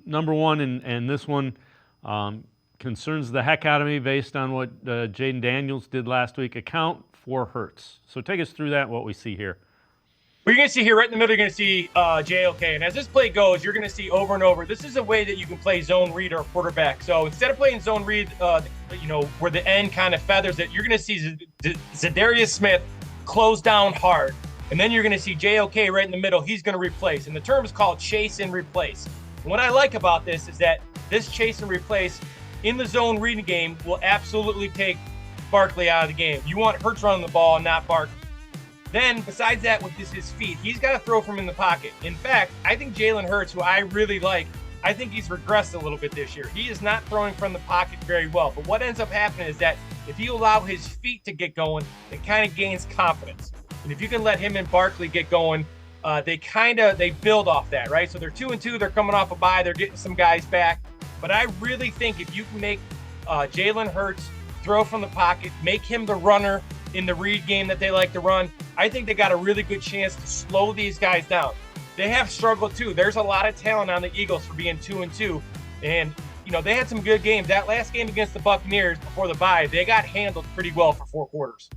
number one, and this one concerns the heck out of me based on what Jaden Daniels did last week. Account for Hurts. So take us through that, what we see here. What you're going to see here right in the middle, you're going to see JOK. And as this play goes, you're going to see over and over, this is a way that you can play zone read or quarterback. So instead of playing zone read, where the end kind of feathers it, you're going to see Zadarius Smith close down hard. And then you're going to see JOK right in the middle. He's going to replace. And the term is called chase and replace. And what I like about this is that this chase and replace in the zone reading game will absolutely take Barkley out of the game. You want Hurts running the ball, not Barkley. Then, besides that, with his feet, he's got to throw from in the pocket. In fact, I think Jalen Hurts, who I really like, I think he's regressed a little bit this year. He is not throwing from the pocket very well. But what ends up happening is that if you allow his feet to get going, it kind of gains confidence. And if you can let him and Barkley get going, they build off that, right? So they're 2-2. They're coming off a bye. They're getting some guys back. But I really think if you can make Jalen Hurts throw from the pocket, make him the runner in the read game that they like to run, I think they got a really good chance to slow these guys down. They have struggled too. There's a lot of talent on the Eagles for being 2-2. And, they had some good games. That last game against the Buccaneers before the bye, they got handled pretty well for 4 quarters.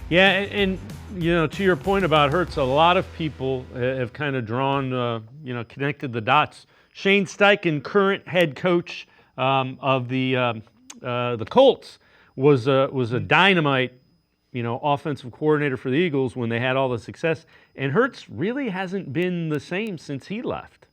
Yeah, and to your point about Hurts, a lot of people have kind of drawn, connected the dots. Shane Steichen, current head coach of the Colts, was a dynamite, offensive coordinator for the Eagles when they had all the success. And Hurts really hasn't been the same since he left.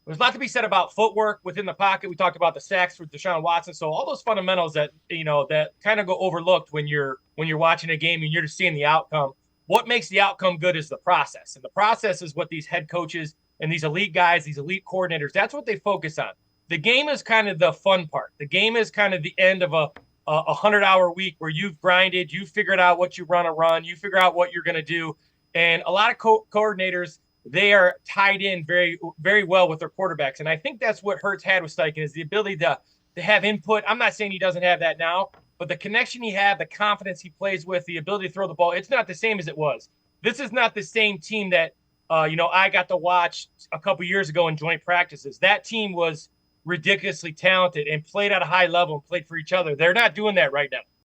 There's a lot to be said about footwork within the pocket. We talked about the sacks with Deshaun Watson. So all those fundamentals that, that kind of go overlooked when you're watching a game and you're just seeing the outcome. What makes the outcome good is the process. And the process is what these head coaches and these elite guys, these elite coordinators, that's what they focus on. The game is kind of the fun part. The game is kind of the end of a 100-hour week where you've grinded, you figured out what you want to run, you figure out what you're going to do. And a lot of coordinators, they are tied in very, very well with their quarterbacks. And I think that's what Hurts had with Steichen is the ability to have input. I'm not saying he doesn't have that now, but the connection he had, the confidence he plays with, the ability to throw the ball, it's not the same as it was. This is not the same team that, I got to watch a couple years ago in joint practices. That team was ridiculously talented and played at a high level and played for each other. They're not doing that right now.